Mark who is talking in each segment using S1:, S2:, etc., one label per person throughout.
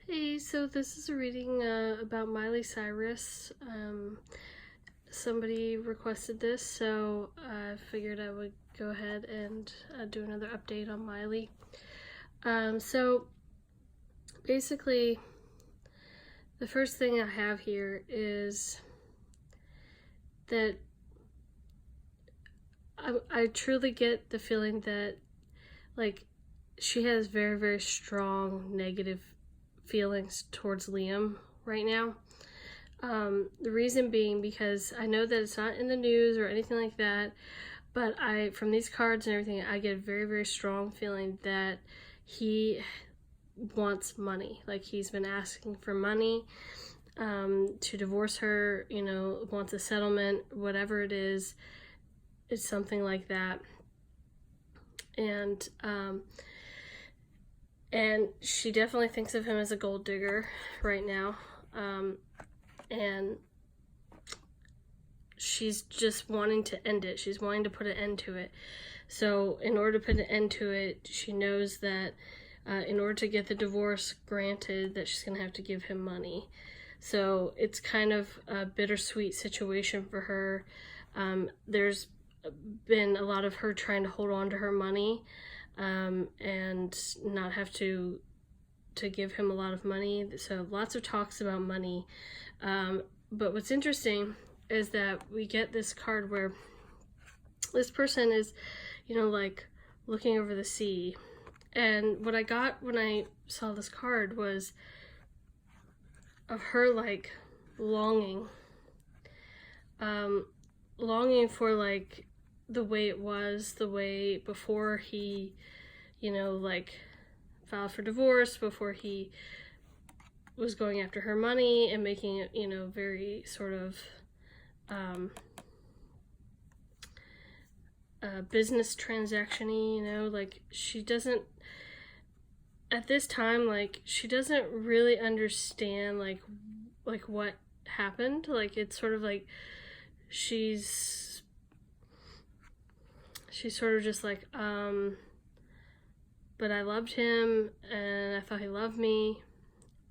S1: Hey, so this is a reading about Miley Cyrus. Somebody requested this, so I figured I would go ahead and do another update on Miley. So basically, the first thing I have here is that I truly get the feeling that, like, she has very, very strong negative feelings towards Liam right now. The reason being because I know that it's not in the news or anything like that, but from these cards and everything, I get a very, very strong feeling that he wants money. Like, he's been asking for money to divorce her, wants a settlement, whatever it is. It's something like that. And she definitely thinks of him as a gold digger right now. And she's just wanting to end it. She's wanting to put an end to it. So in order to put an end to it, she knows that in order to get the divorce granted, that she's going to have to give him money. So it's kind of a bittersweet situation for her. There's been a lot of her trying to hold on to her money and not have to give him a lot of money. So lots of talks about money. But what's interesting is that we get this card where this person is, like looking over the sea. And what I got when I saw this card was of her like longing for like the way it was, the way before he, like filed for divorce, before he was going after her money and making it, very sort of business transaction-y, like she doesn't, at this time, like she doesn't really understand like what happened. Like it's sort of like she's sort of just like, but I loved him and I thought he loved me.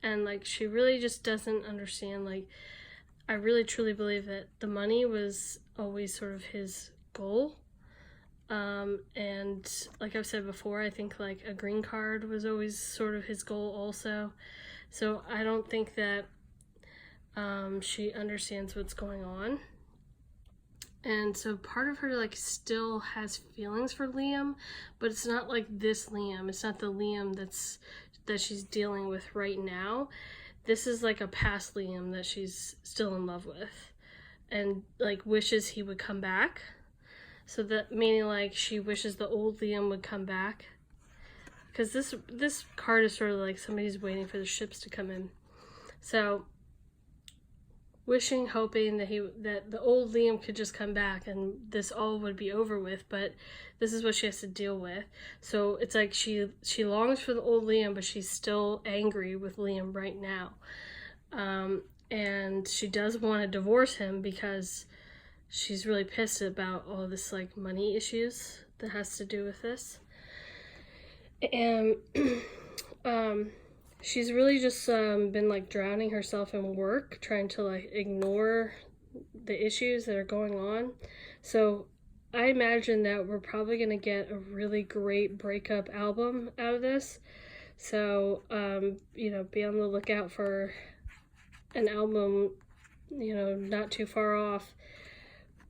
S1: And like she really just doesn't understand, like I really truly believe that the money was always sort of his goal. And like I've said before, I think like a green card was always sort of his goal also. So I don't think that she understands what's going on. And so part of her like still has feelings for Liam, but it's not like this Liam. It's not the Liam that she's dealing with right now. This is like a past Liam that she's still in love with and like wishes he would come back. So that meaning like she wishes the old Liam would come back. Because this card is sort of like somebody's waiting for the ships to come in. So wishing, hoping that the old Liam could just come back and this all would be over with, but this is what she has to deal with. So it's like she longs for the old Liam, but she's still angry with Liam right now. And she does want to divorce him because she's really pissed about all this like money issues that has to do with this. And she's really just been like drowning herself in work, trying to like ignore the issues that are going on. So I imagine that we're probably going to get a really great breakup album out of this. So, be on the lookout for an album, not too far off,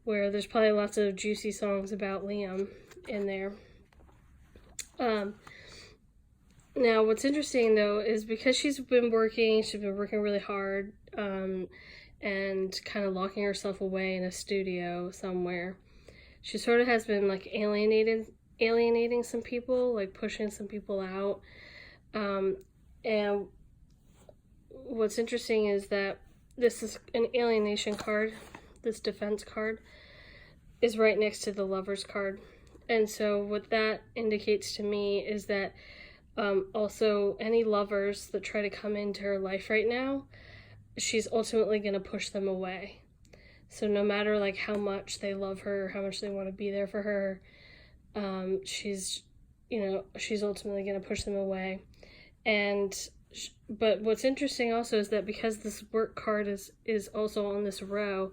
S1: where there's probably lots of juicy songs about Liam in there. Now, what's interesting, though, is because she's been working really hard, and kind of locking herself away in a studio somewhere. She sort of has been, like, alienating some people, like, pushing some people out. And what's interesting is that this is an alienation card. This defense card is right next to the Lovers card. And so what that indicates to me is that also any lovers that try to come into her life right now, she's ultimately going to push them away. So no matter like how much they love her, how much they want to be there for her, she's ultimately going to push them away. And but what's interesting also is that because this work card is also on this row,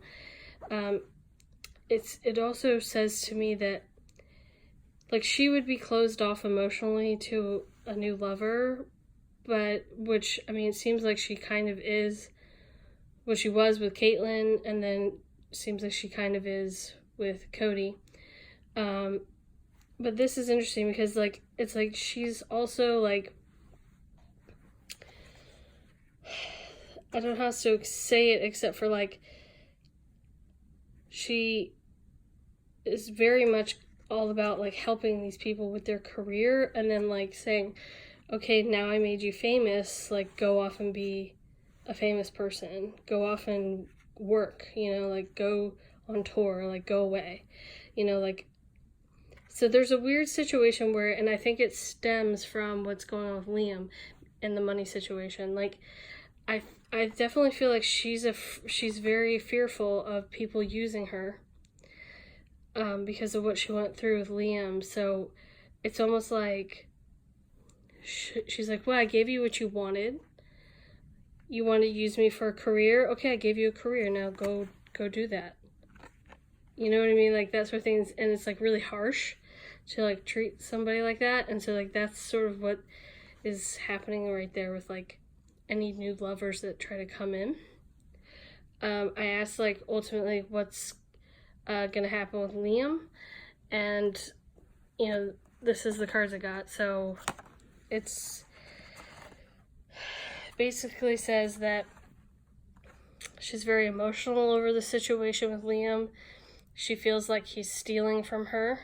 S1: it also says to me that like she would be closed off emotionally to a new lover, but which, I mean, it seems like she kind of is. Well, she was with Caitlin, and then seems like she kind of is with Cody. But this is interesting because like it's like she's also like, I don't know how to say it except for like she is very much all about like helping these people with their career, and then like saying, okay, now I made you famous, like go off and be a famous person, go off and work, you know, like go on tour, like go away, you know, like. So there's a weird situation where, and I think it stems from what's going on with Liam and the money situation. Like I definitely feel like she's very fearful of people using her because of what she went through with Liam. So it's almost like she's like, well, I gave you what you wanted. You want to use me for a career? Okay, I gave you a career. Now go do that. You know what I mean? Like that sort of things. And it's like really harsh to like treat somebody like that. And so like that's sort of what is happening right there with like any new lovers that try to come in. I asked like ultimately what's gonna happen with Liam, and you know, this is the cards I got. So it's basically says that she's very emotional over the situation with Liam. She feels like he's stealing from her,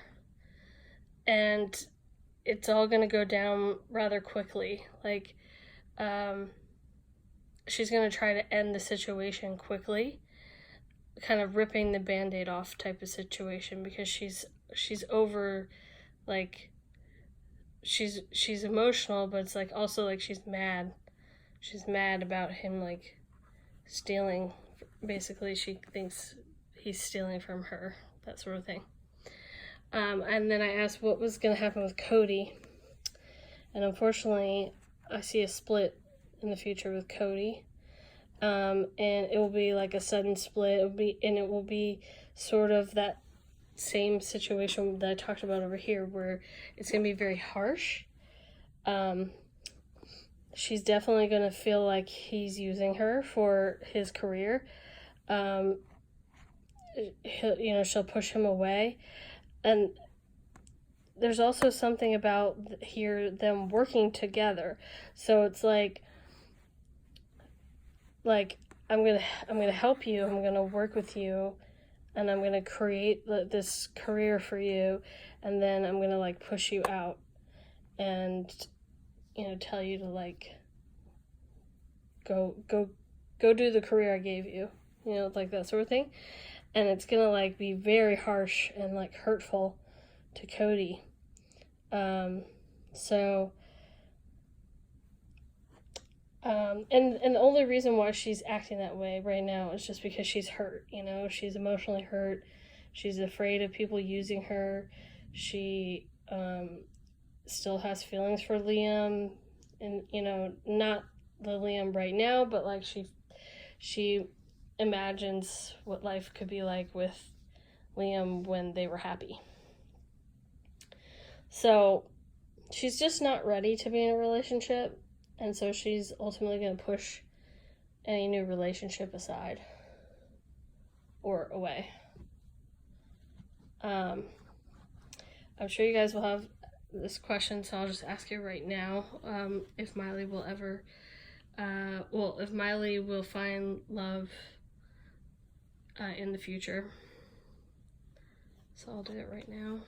S1: and it's all gonna go down rather quickly. Like she's gonna try to end the situation quickly, kind of ripping the band-aid off type of situation, because she's over, like she's emotional, but it's like also like she's mad about him like stealing. Basically she thinks he's stealing from her, that sort of thing. And then I asked what was going to happen with Cody, and unfortunately I see a split in the future with Cody. And it will be like a sudden split. It will be sort of that same situation that I talked about over here, where it's going to be very harsh. She's definitely going to feel like he's using her for his career. She'll push him away. And there's also something about here them working together. So it's like I'm gonna help you, I'm gonna work with you, and I'm gonna create this career for you, and then I'm gonna like push you out and, you know, tell you to like go do the career I gave you, you know, like that sort of thing. And it's gonna like be very harsh and like hurtful to Cody. And the only reason why she's acting that way right now is just because she's hurt, you know, she's emotionally hurt. She's afraid of people using her. She still has feelings for Liam, and, you know, not the Liam right now, but like she imagines what life could be like with Liam when they were happy. So she's just not ready to be in a relationship, and so she's ultimately going to push any new relationship aside or away. I'm sure you guys will have this question, so I'll just ask you right now, if Miley will ever, if Miley will find love in the future. So I'll do it right now.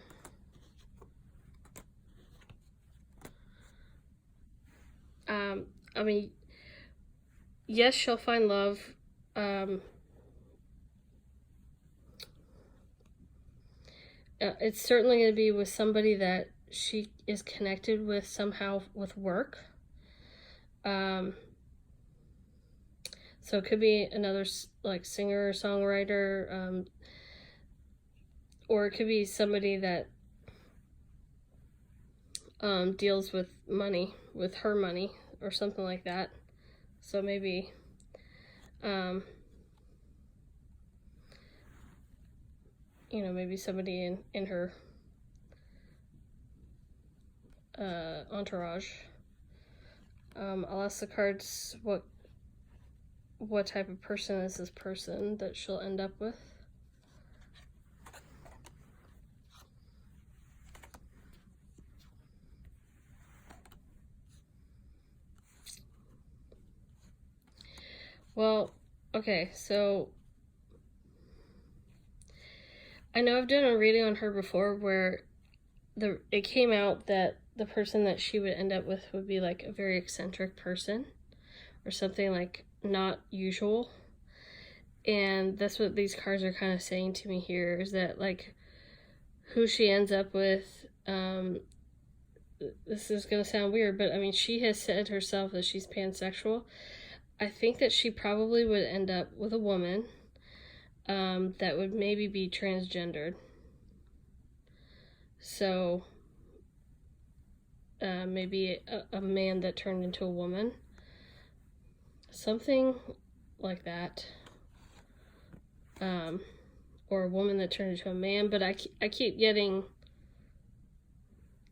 S1: I mean, yes, she'll find love. It's certainly going to be with somebody that she is connected with somehow with work. So it could be another like singer or songwriter, or it could be somebody that deals with money, with her money, or something like that. So maybe you know, maybe somebody in her entourage. I'll ask the cards what type of person is this person that she'll end up with. Well, okay, so I know I've done a reading on her before where it came out that the person that she would end up with would be like a very eccentric person or something like not usual. And that's what these cards are kind of saying to me here, is that like who she ends up with, this is going to sound weird, but I mean, she has said herself that she's pansexual. I think that she probably would end up with a woman that would maybe be transgendered. So maybe a man that turned into a woman. Something like that. Or a woman that turned into a man. But I keep getting...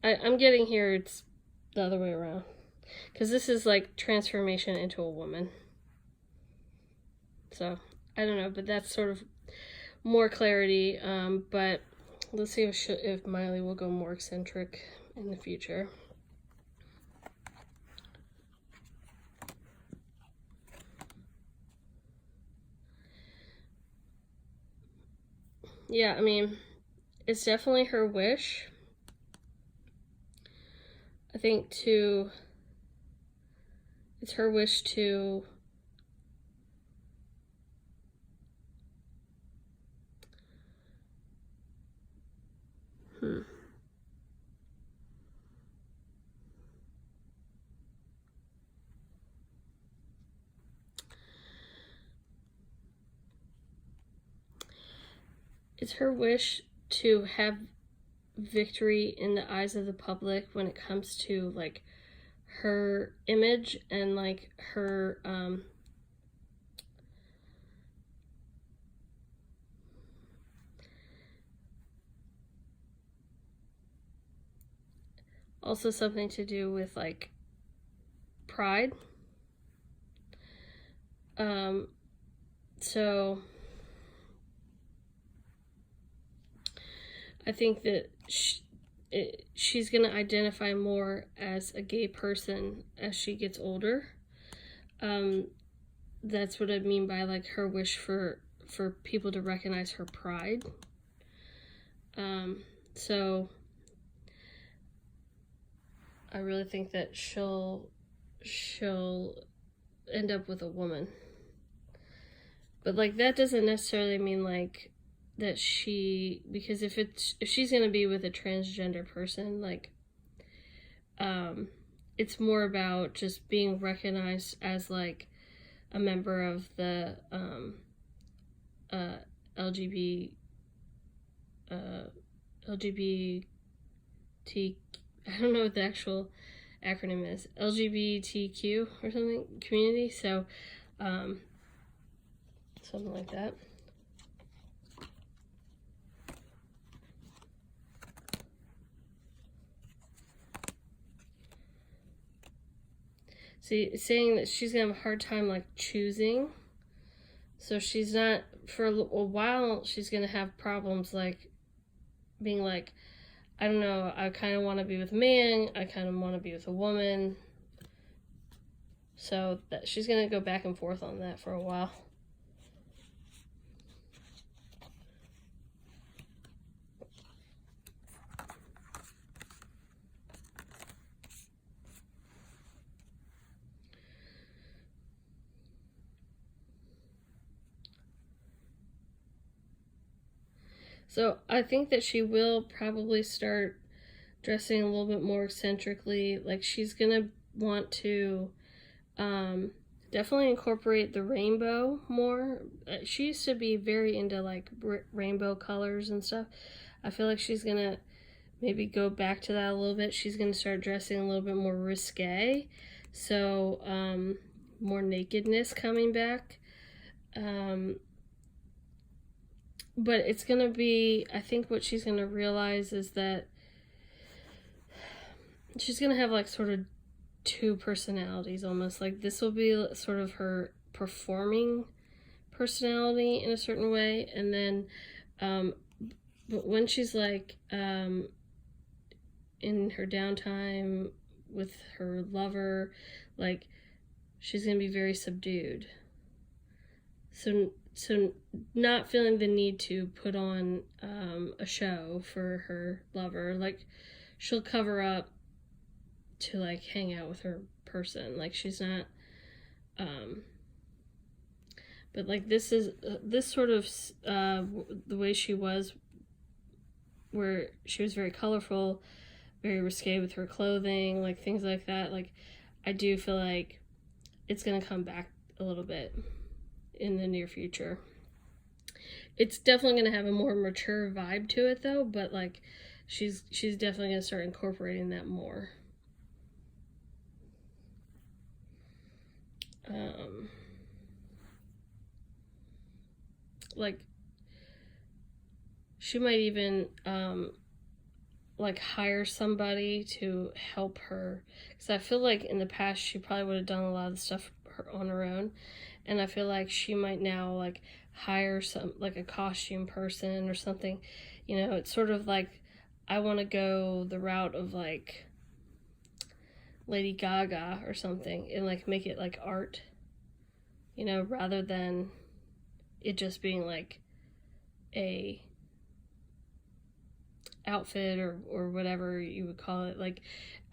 S1: I'm getting here it's the other way around. Because this is like transformation into a woman. So, I don't know, but that's sort of more clarity. But let's see if Miley will go more eccentric in the future. Yeah, I mean, it's definitely her wish. I think it's her wish to it's her wish to have victory in the eyes of the public when it comes to like her image and like her also something to do with like pride. So I think that she's going to identify more as a gay person as she gets older. That's what I mean by like her wish for people to recognize her pride. So I really think that she'll end up with a woman. But like that doesn't necessarily mean like that because if she's gonna be with a transgender person, like it's more about just being recognized as like a member of the LGBT I don't know what the actual acronym is, LGBTQ or something community. So something like that. See, saying that she's gonna have a hard time like choosing. So she's not, for a while, she's gonna have problems like being like, I don't know, I kind of want to be with a man, I kind of want to be with a woman. So that she's gonna go back and forth on that for a while. So I think that she will probably start dressing a little bit more eccentrically. Like she's gonna want to definitely incorporate the rainbow more. She used to be very into like rainbow colors and stuff. I feel like she's gonna maybe go back to that a little bit. She's gonna start dressing a little bit more risque. So, more nakedness coming back. But it's going to be, I think what she's going to realize is that she's going to have like sort of two personalities almost. Like this will be sort of her performing personality in a certain way. And then, but when she's like, in her downtime with her lover, like she's going to be very subdued. So not feeling the need to put on a show for her lover. Like she'll cover up to like hang out with her person. Like she's not but like this is this sort of the way she was, where she was very colorful, very risque with her clothing, like things like that. Like I do feel like it's gonna come back a little bit in the near future. It's definitely going to have a more mature vibe to it though, but like she's definitely going to start incorporating that more. Like she might even like hire somebody to help her, because I feel like in the past she probably would have done a lot of the stuff on her own, and I feel like she might now like hire some like a costume person or something. You know, it's sort of like I want to go the route of like Lady Gaga or something and like make it like art, you know, rather than it just being like a outfit or whatever you would call it. Like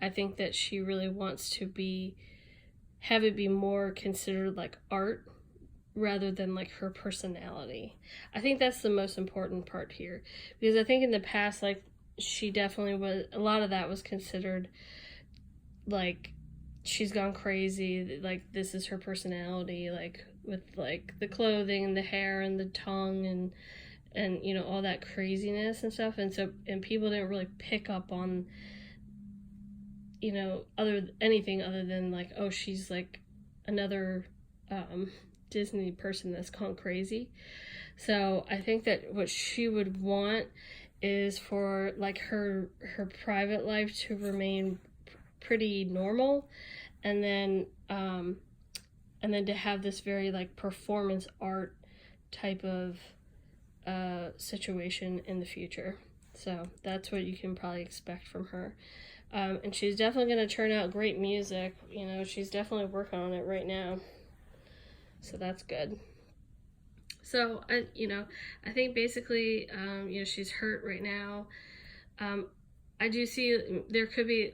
S1: I think that she really wants to have it be more considered like art rather than like her personality. I think that's the most important part here, because I think in the past, like she definitely was, a lot of that was considered like she's gone crazy, like this is her personality, like with like the clothing and the hair and the tongue and you know, all that craziness and stuff. And people didn't really pick up on, you know, anything other than like, oh, she's like another Disney person that's gone crazy. So I think that what she would want is for like her private life to remain pretty normal, and then to have this very like performance art type of situation in the future. So that's what you can probably expect from her. And she's definitely going to turn out great music. You know, she's definitely working on it right now. So that's good. So, I think basically, she's hurt right now. I do see there could be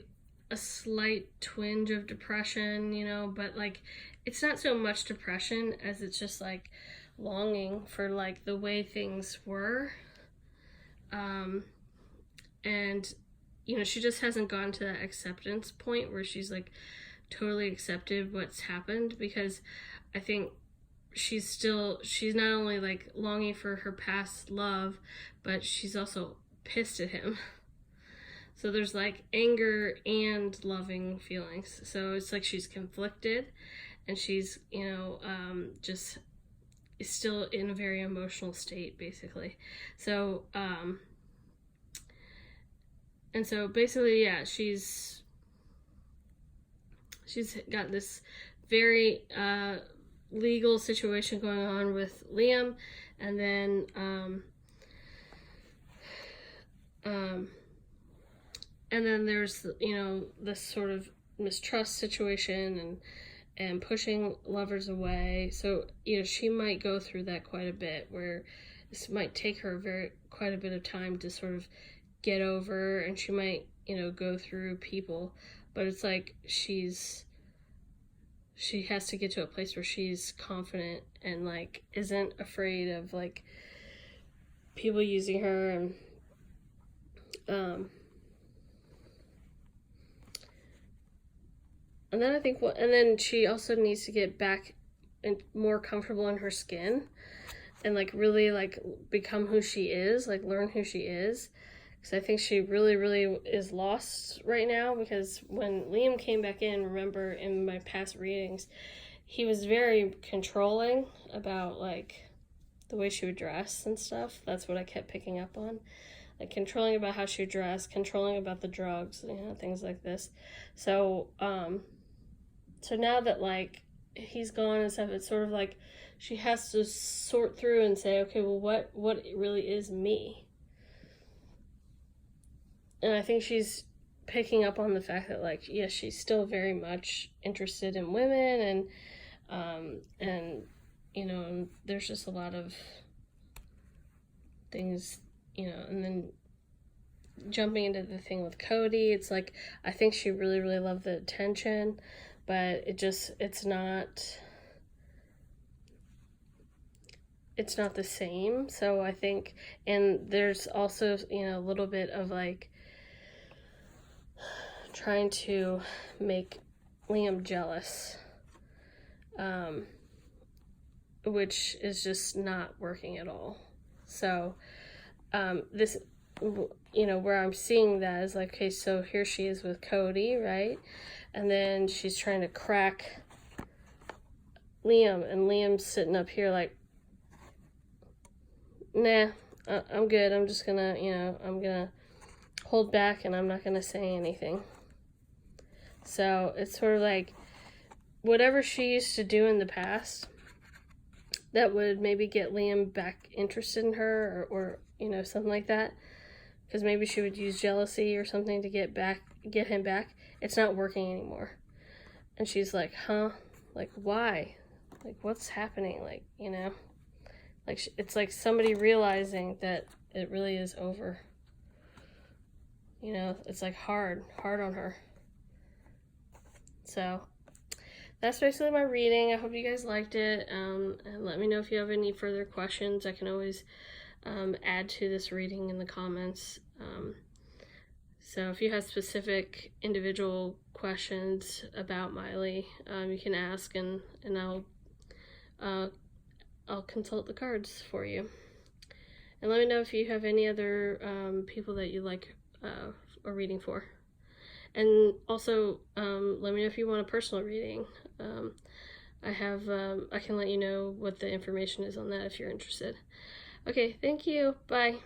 S1: a slight twinge of depression, you know, but like it's not so much depression as it's just like longing for like the way things were. And you know, she just hasn't gone to that acceptance point where she's like totally accepted what's happened, because I think she's not only like longing for her past love, but she's also pissed at him. So there's like anger and loving feelings. So it's like she's conflicted, and she's, just is still in a very emotional state, basically. So, and so basically, yeah, she's got this very legal situation going on with Liam, and then there's, you know, this sort of mistrust situation and pushing lovers away. So, you know, she might go through that quite a bit, where this might take her quite a bit of time to sort of get over, and she might, you know, go through people, but it's like she has to get to a place where she's confident and like isn't afraid of like people using her. And then I think and then she also needs to get back and more comfortable in her skin and like really like become who she is, like learn who she is. because I think she really, really is lost right now, because when Liam came back in, remember in my past readings, he was very controlling about like the way she would dress and stuff. That's what I kept picking up on. Like controlling about how she dressed, controlling about the drugs, things like this. So, so now that like he's gone and stuff, it's sort of like she has to sort through and say, okay, well, what really is me? And I think she's picking up on the fact that like, yes, she's still very much interested in women, and and there's just a lot of things, and then jumping into the thing with Cody, it's like I think she really, really loved the attention, but it's not the same. So I think, and there's also a little bit of like trying to make Liam jealous, which is just not working at all. So this, where I'm seeing that is like, okay, so here she is with Cody, right? And then she's trying to crack Liam, and Liam's sitting up here like, nah, I'm good. I'm just gonna, I'm gonna hold back and I'm not gonna say anything. So it's sort of like whatever she used to do in the past that would maybe get Liam back interested in her, or something like that, because maybe she would use jealousy or something to get him back. It's not working anymore. And she's like, huh? Like, why? Like, what's happening? Like, like it's like somebody realizing that it really is over. It's like hard on her. So that's basically my reading. I hope you guys liked it. And let me know if you have any further questions. I can always add to this reading in the comments. So if you have specific individual questions about Miley, you can ask, and I'll consult the cards for you. And let me know if you have any other people that you like a reading for. And also, let me know if you want a personal reading. I can let you know what the information is on that if you're interested. Okay, thank you. Bye.